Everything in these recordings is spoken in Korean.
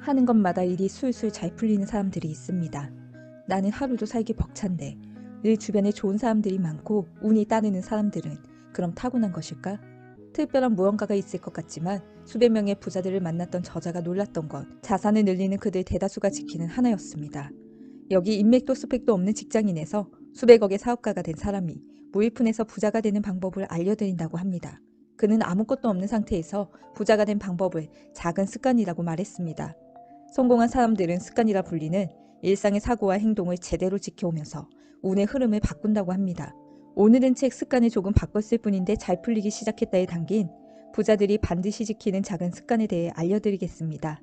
하는 것마다 일이 술술 잘 풀리는 사람들이 있습니다. 나는 하루도 살기 벅찬데 늘 주변에 좋은 사람들이 많고 운이 따르는 사람들은 그럼 타고난 것일까? 특별한 무언가가 있을 것 같지만 수백 명의 부자들을 만났던 저자가 놀랐던 건 자산을 늘리는 그들 대다수가 지키는 하나였습니다. 여기 인맥도 스펙도 없는 직장인에서 수백억의 사업가가 된 사람이 무일푼에서 부자가 되는 방법을 알려드린다고 합니다. 그는 아무것도 없는 상태에서 부자가 된 방법을 작은 습관이라고 말했습니다. 성공한 사람들은 습관이라 불리는 일상의 사고와 행동을 제대로 지켜오면서 운의 흐름을 바꾼다고 합니다. 오늘은 책 습관을 조금 바꿨을 뿐인데 잘 풀리기 시작했다에 담긴 부자들이 반드시 지키는 작은 습관에 대해 알려드리겠습니다.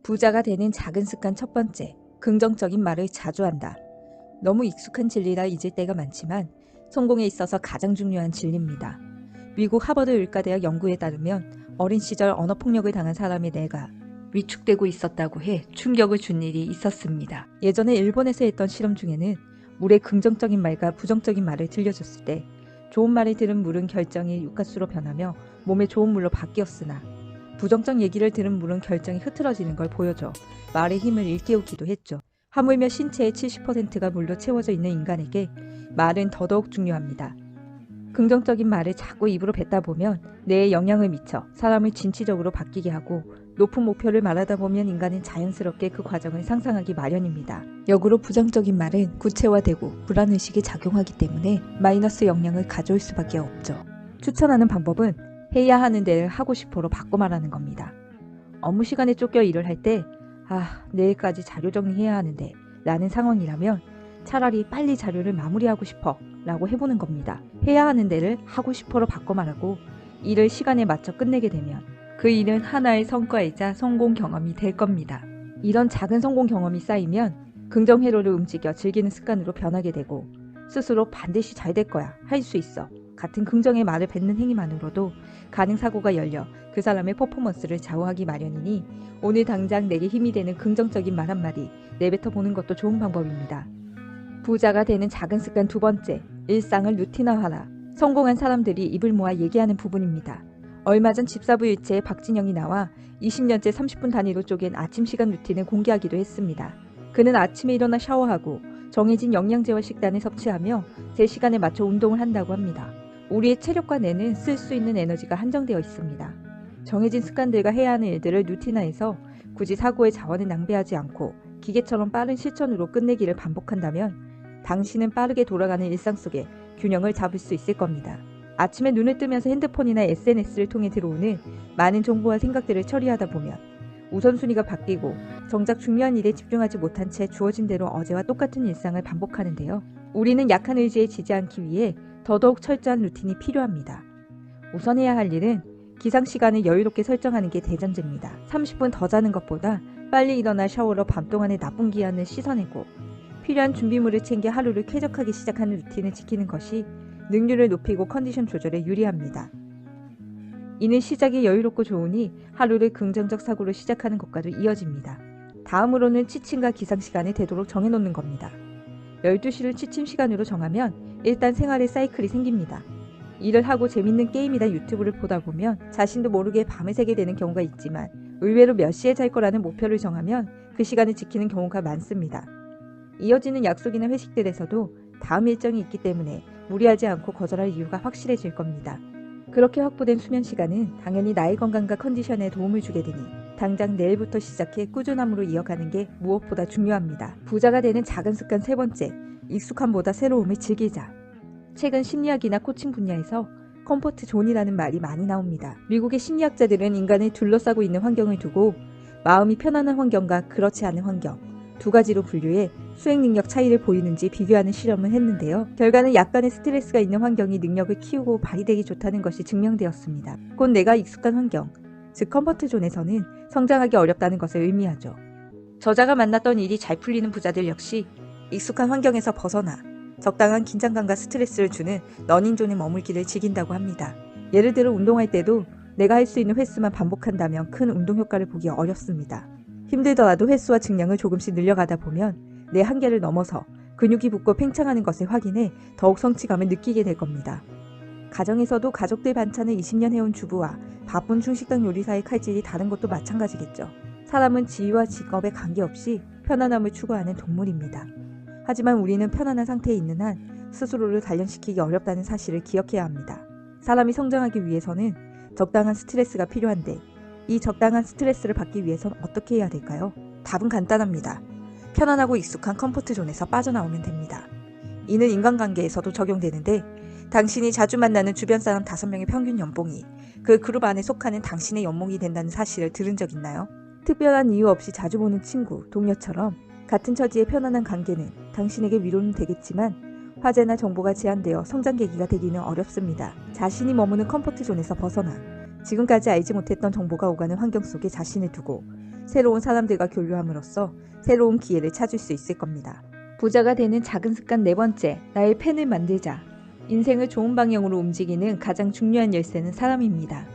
부자가 되는 작은 습관 첫 번째, 긍정적인 말을 자주 한다. 너무 익숙한 진리라 잊을 때가 많지만 성공에 있어서 가장 중요한 진리입니다. 미국 하버드 의과대학 연구에 따르면 어린 시절 언어폭력을 당한 사람의 뇌가 위축되고 있었다고 해 충격을 준 일이 있었습니다. 예전에 일본에서 했던 실험 중에는 물에 긍정적인 말과 부정적인 말을 들려줬을 때 좋은 말을 들은 물은 결정이 육가수로 변하며 몸에 좋은 물로 바뀌었으나 부정적 얘기를 들은 물은 결정이 흐트러지는 걸 보여줘 말의 힘을 일깨우기도 했죠. 하물며 신체의 70%가 물로 채워져 있는 인간에게 말은 더더욱 중요합니다. 긍정적인 말을 자꾸 입으로 뱉다 보면 뇌에 영향을 미쳐 사람을 진취적으로 바뀌게 하고 높은 목표를 말하다 보면 인간은 자연스럽게 그 과정을 상상하기 마련입니다. 역으로 부정적인 말은 구체화되고 불안의식이 작용하기 때문에 마이너스 영향을 가져올 수밖에 없죠. 추천하는 방법은 해야 하는 데를 하고 싶어로 바꿔 말하는 겁니다. 업무 시간에 쫓겨 일을 할 때 내일까지 자료 정리해야 하는데 라는 상황이라면 차라리 빨리 자료를 마무리하고 싶어 라고 해보는 겁니다. 해야 하는 데를 하고 싶어로 바꿔 말하고 일을 시간에 맞춰 끝내게 되면 그 일은 하나의 성과이자 성공 경험이 될 겁니다. 이런 작은 성공 경험이 쌓이면 긍정 회로를 움직여 즐기는 습관으로 변하게 되고 스스로 반드시 잘 될 거야, 할 수 있어 같은 긍정의 말을 뱉는 행위만으로도 가능사고가 열려 그 사람의 퍼포먼스를 좌우하기 마련이니 오늘 당장 내게 힘이 되는 긍정적인 말 한마디 내뱉어 보는 것도 좋은 방법입니다. 부자가 되는 작은 습관 두 번째, 일상을 루틴화하라. 성공한 사람들이 입을 모아 얘기하는 부분입니다. 얼마 전 집사부 일체에 박진영이 나와 20년째 30분 단위로 쪼갠 아침 시간 루틴을 공개하기도 했습니다. 그는 아침에 일어나 샤워하고 정해진 영양제와 식단을 섭취하며 제 시간에 맞춰 운동을 한다고 합니다. 우리의 체력과 뇌는 쓸 수 있는 에너지가 한정되어 있습니다. 정해진 습관들과 해야 하는 일들을 루틴화해서 굳이 사고의 자원을 낭비하지 않고 기계처럼 빠른 실천으로 끝내기를 반복한다면 당신은 빠르게 돌아가는 일상 속에 균형을 잡을 수 있을 겁니다. 아침에 눈을 뜨면서 핸드폰이나 SNS를 통해 들어오는 많은 정보와 생각들을 처리하다 보면 우선순위가 바뀌고 정작 중요한 일에 집중하지 못한 채 주어진 대로 어제와 똑같은 일상을 반복하는데요. 우리는 약한 의지에 지지 않기 위해 더더욱 철저한 루틴이 필요합니다. 우선 해야 할 일은 기상시간을 여유롭게 설정하는 게 대전제입니다. 30분 더 자는 것보다 빨리 일어나 샤워로 밤 동안의 나쁜 기운을 씻어내고 필요한 준비물을 챙겨 하루를 쾌적하게 시작하는 루틴을 지키는 것이 능률을 높이고 컨디션 조절에 유리합니다. 이는 시작이 여유롭고 좋으니 하루를 긍정적 사고로 시작하는 것과도 이어집니다. 다음으로는 취침과 기상시간을 되도록 정해놓는 겁니다. 12시를 취침 시간으로 정하면 일단 생활의 사이클이 생깁니다. 일을 하고 재밌는 게임이나 유튜브를 보다 보면 자신도 모르게 밤을 새게 되는 경우가 있지만 의외로 몇 시에 잘 거라는 목표를 정하면 그 시간을 지키는 경우가 많습니다. 이어지는 약속이나 회식들에서도 다음 일정이 있기 때문에 무리하지 않고 거절할 이유가 확실해질 겁니다. 그렇게 확보된 수면 시간은 당연히 나의 건강과 컨디션에 도움을 주게 되니 당장 내일부터 시작해 꾸준함으로 이어가는 게 무엇보다 중요합니다. 부자가 되는 작은 습관 세 번째, 익숙함보다 새로움을 즐기자. 최근 심리학이나 코칭 분야에서 컴포트 존이라는 말이 많이 나옵니다. 미국의 심리학자들은 인간을 둘러싸고 있는 환경을 두고 마음이 편안한 환경과 그렇지 않은 환경 두 가지로 분류해 수행 능력 차이를 보이는지 비교하는 실험을 했는데요. 결과는 약간의 스트레스가 있는 환경이 능력을 키우고 발휘되기 좋다는 것이 증명되었습니다. 곧 내가 익숙한 환경, 즉 컴포트 존에서는 성장하기 어렵다는 것을 의미하죠. 저자가 만났던 일이 잘 풀리는 부자들 역시 익숙한 환경에서 벗어나 적당한 긴장감과 스트레스를 주는 러닝존에 머물기를 즐긴다고 합니다. 예를 들어 운동할 때도 내가 할 수 있는 횟수만 반복한다면 큰 운동 효과를 보기 어렵습니다. 힘들더라도 횟수와 증량을 조금씩 늘려가다 보면 내 한계를 넘어서 근육이 붙고 팽창하는 것을 확인해 더욱 성취감을 느끼게 될 겁니다. 가정에서도 가족들 반찬을 20년 해온 주부와 바쁜 중식당 요리사의 칼질이 다른 것도 마찬가지겠죠. 사람은 지위와 직업에 관계없이 편안함을 추구하는 동물입니다. 하지만 우리는 편안한 상태에 있는 한 스스로를 단련시키기 어렵다는 사실을 기억해야 합니다. 사람이 성장하기 위해서는 적당한 스트레스가 필요한데 이 적당한 스트레스를 받기 위해서는 어떻게 해야 될까요? 답은 간단합니다. 편안하고 익숙한 컴포트존에서 빠져나오면 됩니다. 이는 인간관계에서도 적용되는데 당신이 자주 만나는 주변 사람 5명의 평균 연봉이 그 그룹 안에 속하는 당신의 연봉이 된다는 사실을 들은 적 있나요? 특별한 이유 없이 자주 보는 친구, 동료처럼 같은 처지의 편안한 관계는 당신에게 위로는 되겠지만 화제나 정보가 제한되어 성장 계기가 되기는 어렵습니다. 자신이 머무는 컴포트존에서 벗어나 지금까지 알지 못했던 정보가 오가는 환경 속에 자신을 두고 새로운 사람들과 교류함으로써 새로운 기회를 찾을 수 있을 겁니다. 부자가 되는 작은 습관 4번째, 나의 펜을 만들자. 인생을 좋은 방향으로 움직이는 가장 중요한 열쇠는 사람입니다.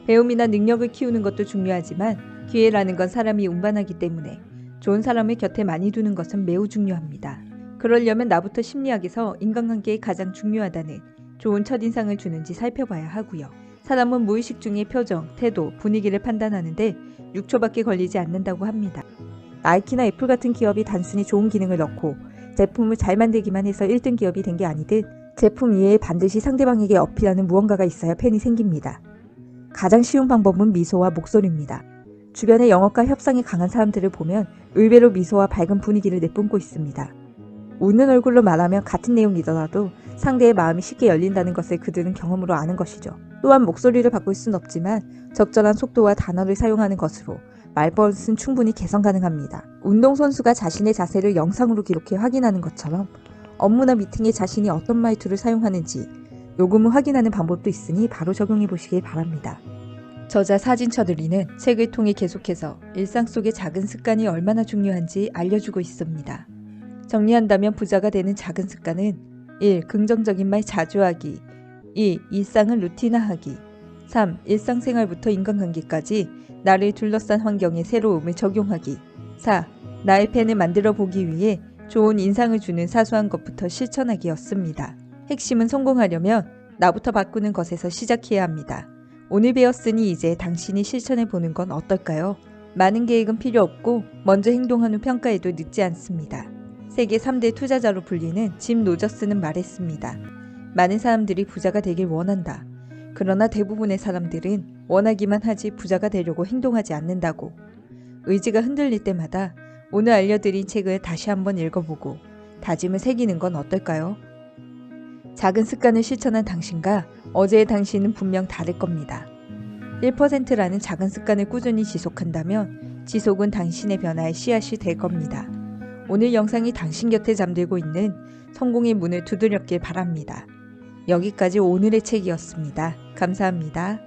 배움이나 능력을 키우는 것도 중요하지만 기회라는 건 사람이 운반하기 때문에 좋은 사람을 곁에 많이 두는 것은 매우 중요합니다. 그러려면 나부터 심리학에서 인간관계에 가장 중요하다는 좋은 첫인상을 주는지 살펴봐야 하고요. 사람은 무의식 중에 표정, 태도, 분위기를 판단하는데 6초밖에 걸리지 않는다고 합니다. 나이키나 애플 같은 기업이 단순히 좋은 기능을 넣고 제품을 잘 만들기만 해서 1등 기업이 된 게 아니듯 제품 이외에 반드시 상대방에게 어필하는 무언가가 있어야 팬이 생깁니다. 가장 쉬운 방법은 미소와 목소리입니다. 주변에 영업과 협상이 강한 사람들을 보면 의외로 미소와 밝은 분위기를 내뿜고 있습니다. 웃는 얼굴로 말하면 같은 내용이더라도 상대의 마음이 쉽게 열린다는 것을 그들은 경험으로 아는 것이죠. 또한 목소리를 바꿀 순 없지만 적절한 속도와 단어를 사용하는 것으로 말버릇은 충분히 개선 가능합니다. 운동선수가 자신의 자세를 영상으로 기록해 확인하는 것처럼 업무나 미팅에 자신이 어떤 말투를 사용하는지 요금을 확인하는 방법도 있으니 바로 적용해 보시길 바랍니다. 저자 사진처들이는 책을 통해 계속해서 일상 속의 작은 습관이 얼마나 중요한지 알려주고 있습니다. 정리한다면 부자가 되는 작은 습관은 1. 긍정적인 말 자주 하기 2. 일상을 루틴화하기 3. 일상생활부터 인간관계까지 나를 둘러싼 환경에 새로움을 적용하기 4. 나의 펜을 만들어 보기 위해 좋은 인상을 주는 사소한 것부터 실천하기였습니다. 핵심은 성공하려면 나부터 바꾸는 것에서 시작해야 합니다. 오늘 배웠으니 이제 당신이 실천해 보는 건 어떨까요? 많은 계획은 필요 없고 먼저 행동한 후 평가해도 늦지 않습니다. 세계 3대 투자자로 불리는 짐 로저스는 말했습니다. 많은 사람들이 부자가 되길 원한다. 그러나 대부분의 사람들은 원하기만 하지 부자가 되려고 행동하지 않는다고. 의지가 흔들릴 때마다 오늘 알려드린 책을 다시 한번 읽어보고 다짐을 새기는 건 어떨까요? 작은 습관을 실천한 당신과 어제의 당신은 분명 다를 겁니다. 1%라는 작은 습관을 꾸준히 지속한다면 지속은 당신의 변화의 씨앗이 될 겁니다. 오늘 영상이 당신 곁에 잠들고 있는 성공의 문을 두드렸길 바랍니다. 여기까지 오늘의 책이었습니다. 감사합니다.